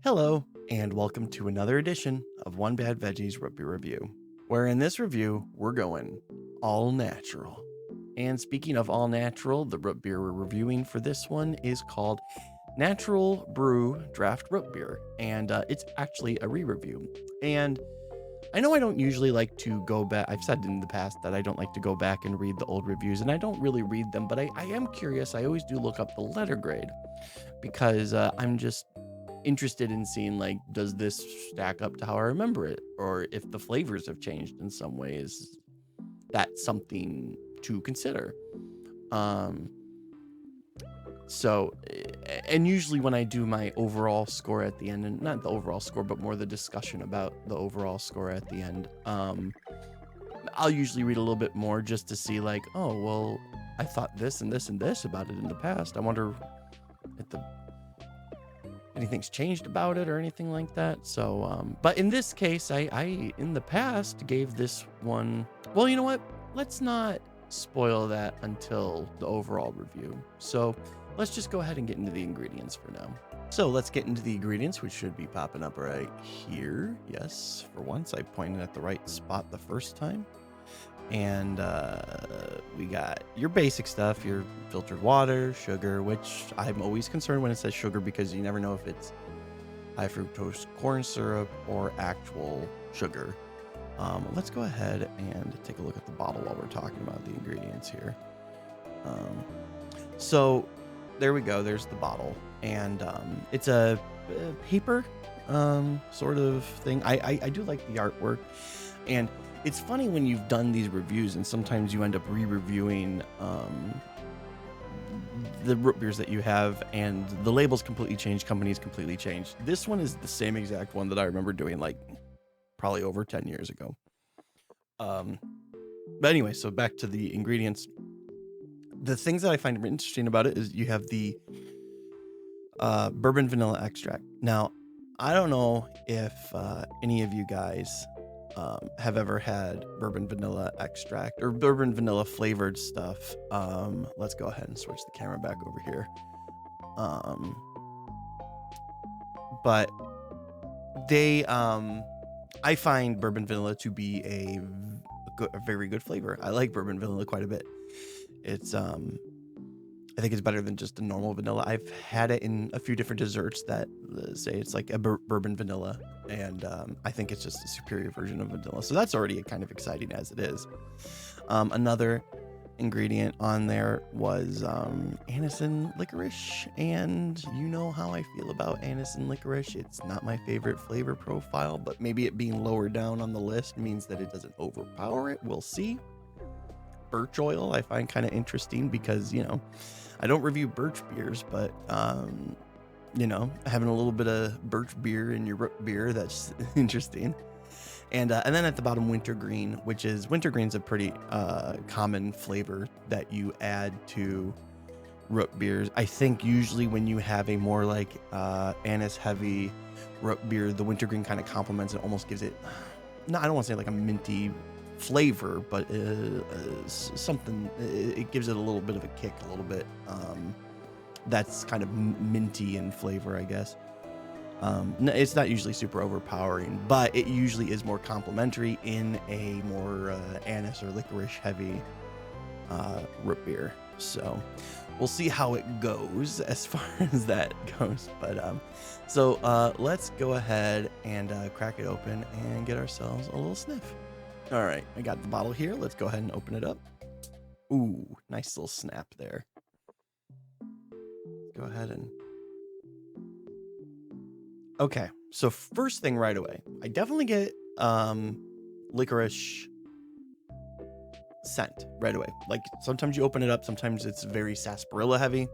Hello, and welcome to another edition of One Bad Veggies Root Beer Review, where in this review, we're going all natural. And speaking of all natural, the root beer we're reviewing for this one is called Natural Brew Draft Root Beer, and it's actually a re-review. And I know I don't usually like to go back. I've said in the past that I don't like to go back and read the old reviews, and I don't really read them, but I am curious. I always do look up the letter grade because I'm just interested in seeing, like, does this stack up to how I remember it, or if the flavors have changed in some ways. That's something to consider. um so and usually when I do my overall score at the end, and not the overall score but more the discussion about the overall score at the end, I'll usually read a little bit more just to see, like, oh well, I thought this and this and this about it in the past. I wonder if anything's changed about it or anything like that. So but in this case, I in the past gave this one, well, you know what, let's not spoil that until the overall review. So let's just go ahead and get into the ingredients for now. So let's get into the ingredients, which should be popping up right here. Yes, for once I pointed at the right spot the first time. And we got your basic stuff, your filtered water, sugar, which I'm always concerned when it says sugar because you never know if it's high fructose corn syrup or actual sugar. Let's go ahead and take a look at the bottle while we're talking about the ingredients here. So there we go. There's the bottle, and it's a paper sort of thing. I do like the artwork, and it's funny when you've done these reviews and sometimes you end up re-reviewing the root beers that you have, and the labels completely changed, companies completely changed. This one is the same exact one that I remember doing, like, probably over 10 years ago. But anyway, so back to the ingredients. The things that I find interesting about it is you have the bourbon vanilla extract. Now, I don't know if any of you guys have ever had bourbon vanilla extract or bourbon vanilla flavored stuff. Let's go ahead and switch the camera back over here. But they, I find bourbon vanilla to be a very good flavor. I like bourbon vanilla quite a bit. It's I think it's better than just a normal vanilla. I've had it in a few different desserts that say it's like a bourbon vanilla, and I think it's just a superior version of vanilla. So that's already kind of exciting as it is. Another ingredient on there was anise and licorice, and you know how I feel about anise and licorice. It's not my favorite flavor profile, but maybe it being lower down on the list means that it doesn't overpower it. We'll see. Birch oil I find kind of interesting because, you know, I don't review birch beers, but you know, having a little bit of birch beer in your root beer, that's interesting. And then at the bottom, wintergreen, which is wintergreen's a pretty common flavor that you add to root beers. I think usually when you have a more like anise heavy root beer, the wintergreen kind of complements it, almost gives it, no, I don't want to say like a minty flavor, but something, it gives it a little bit of a kick, a little bit that's kind of minty in flavor, I guess. It's not usually super overpowering, but it usually is more complimentary in a more anise or licorice heavy root beer. So we'll see how it goes as far as that goes. But so let's go ahead and crack it open and get ourselves a little sniff. All right, I got the bottle here. Let's go ahead and open it up. Ooh, nice little snap there. Go ahead and... Okay, so first thing right away, I definitely get licorice scent right away. Like, sometimes you open it up, sometimes it's very sarsaparilla heavy,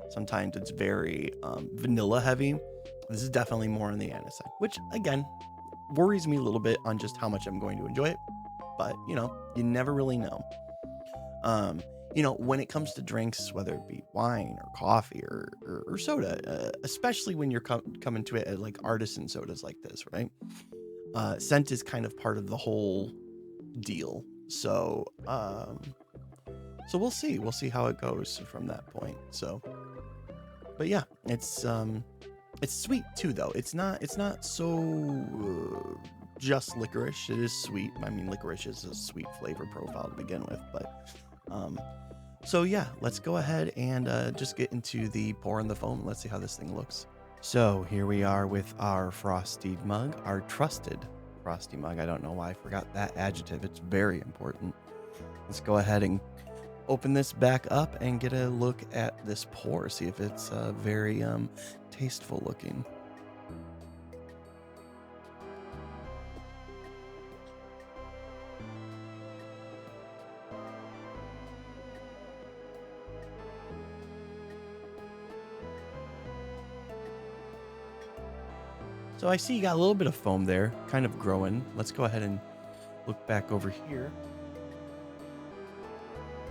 sometimes it's very vanilla heavy. This is definitely more on the anise side, which again worries me a little bit on just how much I'm going to enjoy it. But, you know, you never really know. You know, when it comes to drinks, whether it be wine or coffee or soda, especially when you're coming to it at like artisan sodas like this, right? Scent is kind of part of the whole deal. So, so we'll see how it goes from that point. So, but yeah, it's It's sweet too, though. It's not so just licorice. It is sweet. I mean, licorice is a sweet flavor profile to begin with, but so yeah, let's go ahead and just get into the pour in the foam. Let's see how this thing looks. So here we are with our frosty mug, our trusted frosty mug. I don't know why I forgot that adjective. It's very important. Let's go ahead and open this back up and get a look at this pour. See if it's very tasteful looking. So I see you got a little bit of foam there, kind of growing. Let's go ahead and look back over here.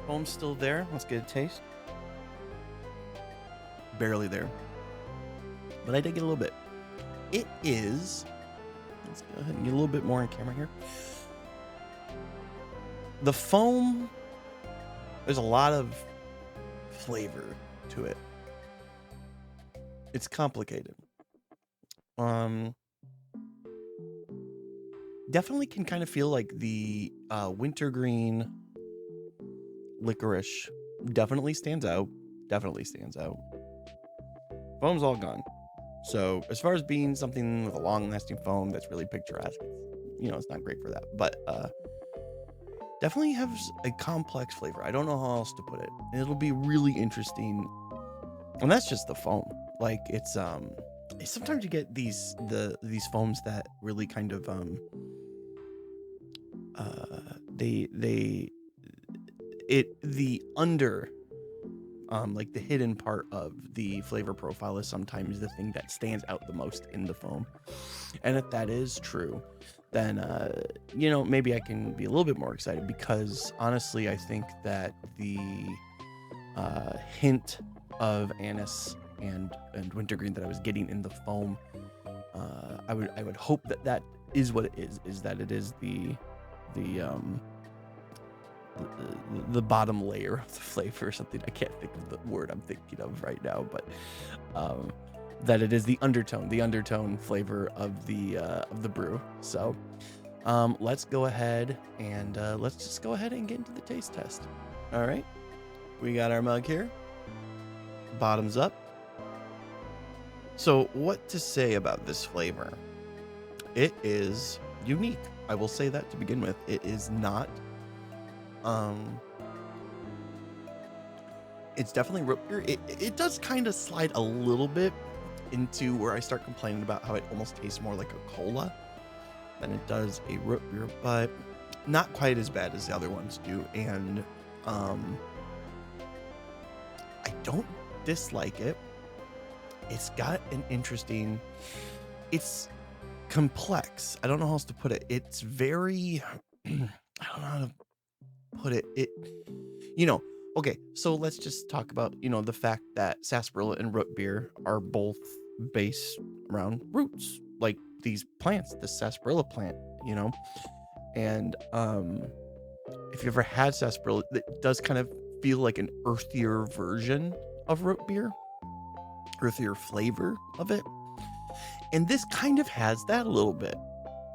Foam's still there. Let's get a taste. Barely there, but I did get a little bit. It is, let's go ahead and get a little bit more on camera here. The foam, there's a lot of flavor to it. It's complicated. Definitely can kind of feel like the wintergreen licorice definitely stands out. Foam's all gone. So as far as being something with a long-lasting foam that's really picturesque, it's not great for that. But definitely has a complex flavor. I don't know how else to put it. It'll be really interesting. And that's just the foam. Like it's sometimes you get these foams that really kind of the under like the hidden part of the flavor profile is sometimes the thing that stands out the most in the foam. And if that is true, then maybe I can be a little bit more excited, because honestly I think that the hint of anise and wintergreen that I was getting in the foam, I would hope that is what it is that it is the bottom layer of the flavor or something. I can't think of the word I'm thinking of right now, but that it is the undertone flavor of the brew. So let's go ahead and let's just go ahead and get into the taste test. All right, we got our mug here, bottoms up. So what to say about this flavor? It is unique. I will say that to begin with. It is not it's definitely root beer. It does kind of slide a little bit into where I start complaining about how it almost tastes more like a cola than it does a root beer, but not quite as bad as the other ones do. And I don't dislike it. It's got an interesting, it's complex. I don't know how else to put it. It's very, I don't know how to put it. Okay, so let's just talk about, the fact that sarsaparilla and root beer are both based around roots, like these plants, the sarsaparilla plant, and if you ever had sarsaparilla, it does kind of feel like an earthier version of root beer, earthier flavor of it. And this kind of has that a little bit.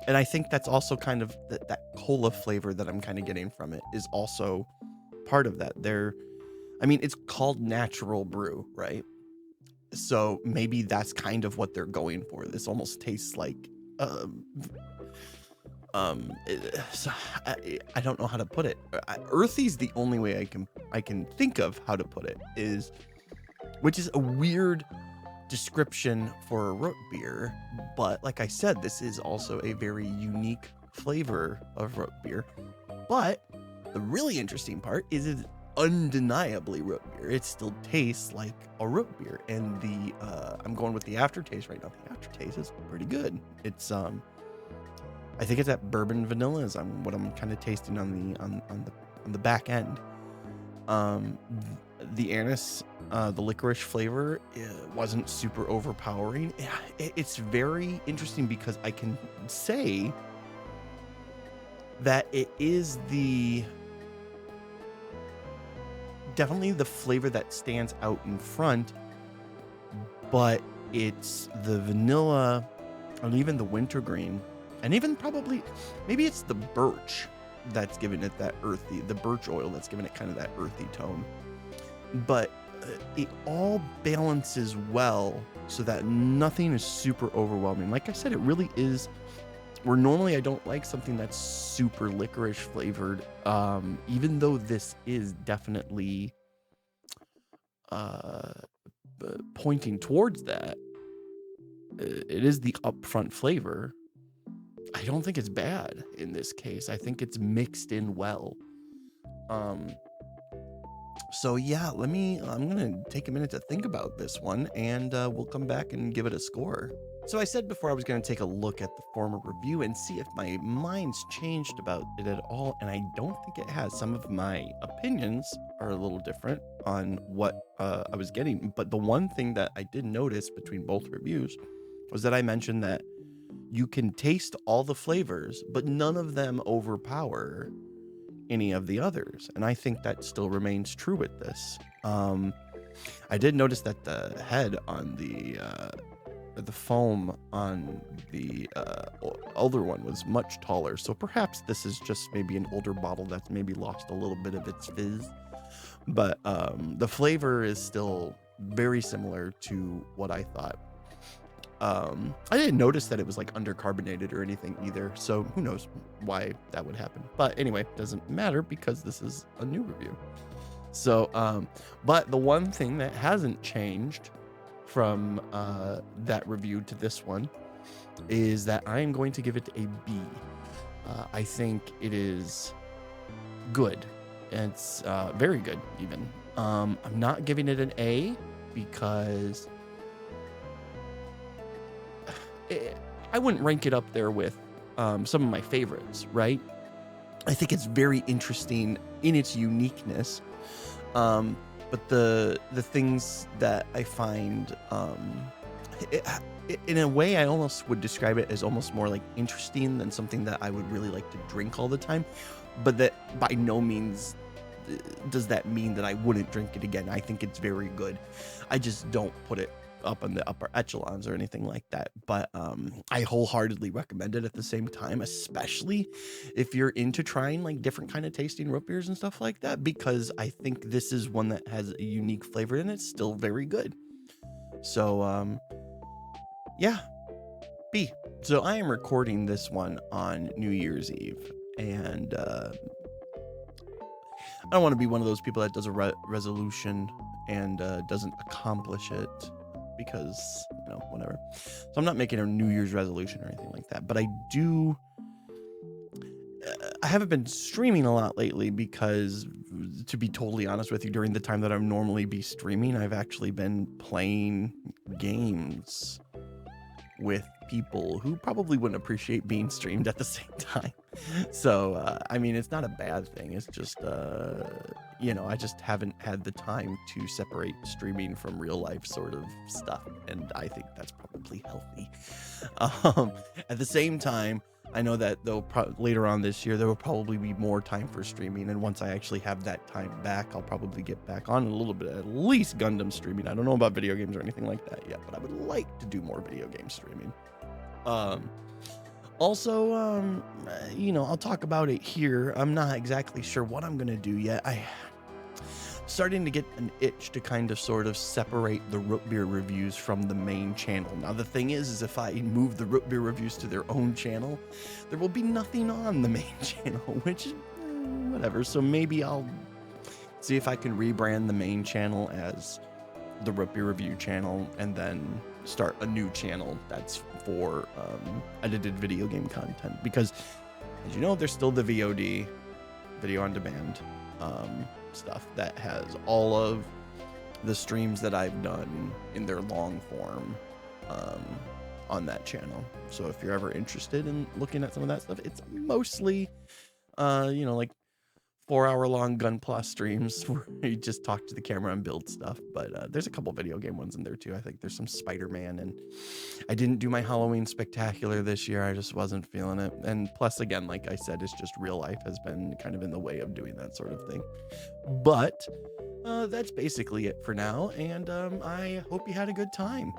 And I think that's also kind of that cola flavor that I'm kind of getting from it is also part of that. It's called natural brew, right? So maybe that's kind of what they're going for. This almost tastes like I don't know how to put it. Earthy's the only way I can think of how to put it, which is a weird description for a root beer, but like I said, this is also a very unique flavor of root beer. But the really interesting part is it's undeniably root beer. It still tastes like a root beer, and I'm going with the aftertaste right now. The aftertaste is pretty good. It's I think it's that bourbon vanilla is what I'm kind of tasting on the back end. The anise, the licorice flavor wasn't super overpowering. It's very interesting because I can say that it is definitely the flavor that stands out in front, but it's the vanilla and even the wintergreen, and even probably maybe it's the birch that's giving it that earthy, the birch oil that's giving it kind of that earthy tone. But it all balances well so that nothing is super overwhelming. Like I said, it really is, where normally I don't like something that's super licorice flavored, even though this is definitely pointing towards that. It is the upfront flavor. I don't think it's bad in this case. I think it's mixed in well. So yeah, I'm gonna take a minute to think about this one, and we'll come back and give it a score. So I said before I was gonna take a look at the former review and see if my mind's changed about it at all, and I don't think it has. Some of my opinions are a little different on what I was getting, but the one thing that I did notice between both reviews was that I mentioned that you can taste all the flavors, but none of them overpower any of the others, and I think that still remains true with this. I did notice that the head on the foam on the older one was much taller, so perhaps this is just maybe an older bottle that's maybe lost a little bit of its fizz, but the flavor is still very similar to what I thought. I didn't notice that it was like undercarbonated or anything either, so who knows why that would happen. But anyway, doesn't matter because this is a new review. So, but the one thing that hasn't changed from that review to this one is that I am going to give it a B. I think it is good. It's very good even. I'm not giving it an A because I wouldn't rank it up there with some of my favorites, right? I think it's very interesting in its uniqueness, but the things that I find, in a way, I almost would describe it as almost more like interesting than something that I would really like to drink all the time, but that by no means does that mean that I wouldn't drink it again. I think it's very good. I just don't put it up in the upper echelons or anything like that, but I wholeheartedly recommend it at the same time, especially if you're into trying like different kind of tasting root beers and stuff like that, because I think this is one that has a unique flavor and it's still very good. So yeah, B. So I am recording this one on New Year's Eve, and I don't want to be one of those people that does a resolution and doesn't accomplish it, because, you know, whatever. So I'm not making a New Year's resolution or anything like that, but I haven't been streaming a lot lately because, to be totally honest with you, during the time that I'd normally be streaming, I've actually been playing games with people who probably wouldn't appreciate being streamed at the same time. So, I mean, it's not a bad thing. It's just, you know, I just haven't had the time to separate streaming from real life sort of stuff. And I think that's probably healthy. At the same time, I know that later on this year, there will probably be more time for streaming. And once I actually have that time back, I'll probably get back on a little bit, at least Gundam streaming. I don't know about video games or anything like that yet, but I would like to do more video game streaming. Also, you know, I'll talk about it here. I'm not exactly sure what I'm going to do yet. I'm starting to get an itch to kind of sort of separate the root beer reviews from the main channel. Now, the thing is if I move the root beer reviews to their own channel, there will be nothing on the main channel, which, whatever. So maybe I'll see if I can rebrand the main channel as the root beer review channel, and then start a new channel that's for edited video game content, because, as you know, there's still the VOD, video on demand stuff that has all of the streams that I've done in their long form on that channel. So if you're ever interested in looking at some of that stuff, it's mostly you know, like 4-hour-long Gunpla streams where you just talk to the camera and build stuff. But there's a couple video game ones in there too. I think there's some Spider-Man, and I didn't do my Halloween spectacular this year. I just wasn't feeling it. And plus, again, like I said, it's just real life has been kind of in the way of doing that sort of thing. But that's basically it for now, and I hope you had a good time.